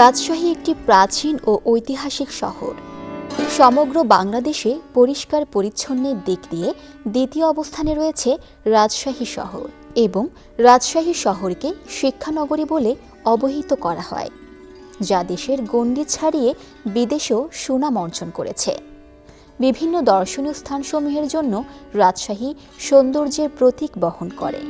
রাজশাহী একটি প্রাচীন ও ঐতিহাসিক শহর। সমগ্র বাংলাদেশে পরিষ্কার পরিচ্ছন্নের দিক দিয়ে দ্বিতীয় অবস্থানে রয়েছে রাজশাহী শহর এবং রাজশাহী শহরকে শিক্ষানগরী বলে অবহিত করা হয়, যা দেশের গণ্ডি ছাড়িয়ে বিদেশেও সুনাম অর্জন করেছে। বিভিন্ন দর্শনীয় স্থানসমূহের জন্য রাজশাহী সৌন্দর্যের প্রতীক বহন করে।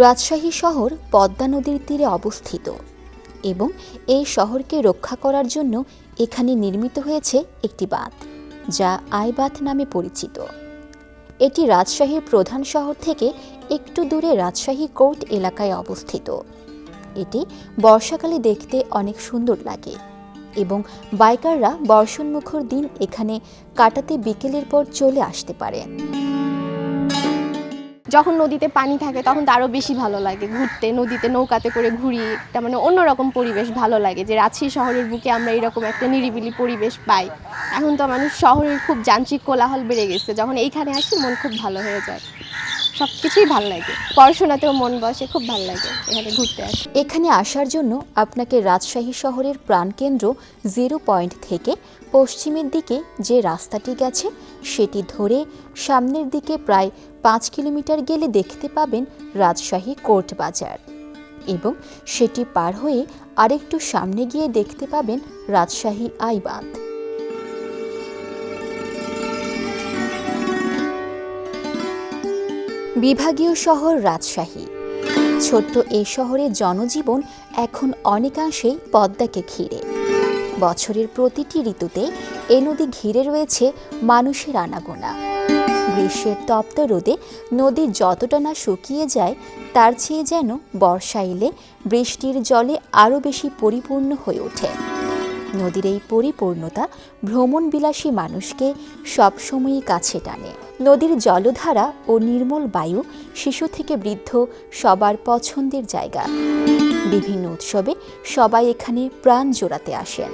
রাজশাহী শহর পদ্মা নদীর তীরে অবস্থিত এবং এই শহরকে রক্ষা করার জন্য এখানে নির্মিত হয়েছে একটি বাঁধ, যা আইবাঁধ নামে পরিচিত। এটি রাজশাহীর প্রধান শহর থেকে একটু দূরে রাজশাহী কোর্ট এলাকায় অবস্থিত। এটি বর্ষাকালে দেখতে অনেক সুন্দর লাগে এবং বাইকাররা বর্ষণমুখর দিন এখানে কাটাতে বিকেলের পর চলে আসতে পারে। যখন নদীতে পানি থাকে তখন তো আরও বেশি ভালো লাগে ঘুরতে, নদীতে নৌকাতে করে ঘুরি, একটা মানে অন্যরকম পরিবেশ ভালো লাগে যে রাজশাহী শহরের বুকে আমরা এরকম একটা নিরিবিলি পরিবেশ পাই। এখন তো মানুষ শহরের খুব যান্ত্রিক কোলাহল বেড়ে গেছে, যখন এইখানে আসি মন খুব ভালো হয়ে যায়, সব কিছুই ভালো লাগে, পড়াশোনাতেও মন বসে, খুব ভালো লাগে এখানে ঘুরতে আসি। এখানে আসার জন্য আপনাকে রাজশাহী শহরের প্রাণকেন্দ্র 0 পয়েন্ট থেকে পশ্চিমের দিকে যে রাস্তাটি গেছে সেটি ধরে সামনের দিকে প্রায় 5 কিলোমিটার গেলে দেখতে পাবেন রাজশাহী কোর্ট বাজার এবং সেটি পার হয়ে আরেকটু সামনে গিয়ে দেখতে পাবেন রাজশাহী আইবাঁধ। বিভাগীয় শহর রাজশাহী। ছোট্ট এই শহরের জনজীবন এখন অনেকাংশেই পদ্মাকে ঘিরে। বছরের প্রতিটি ঋতুতে এ নদী ঘিরে রয়েছে মানুষের আনাগোনা। গ্রীষ্মের তপ্ত রোদে নদী যতটা না শুকিয়ে যায়, তার চেয়ে যেন বর্ষা এলে বৃষ্টির জলে আরও বেশি পরিপূর্ণ হয়ে ওঠে। নদীর এই পরিপূর্ণতা ভ্রমণবিলাসী মানুষকে সবসময়ই কাছে টানে। নদীর জলধারা ও নির্মল বায়ু শিশু থেকে বৃদ্ধ সবার পছন্দের জায়গা। বিভিন্ন উৎসবে সবাই এখানে প্রাণ জোড়াতে আসেন।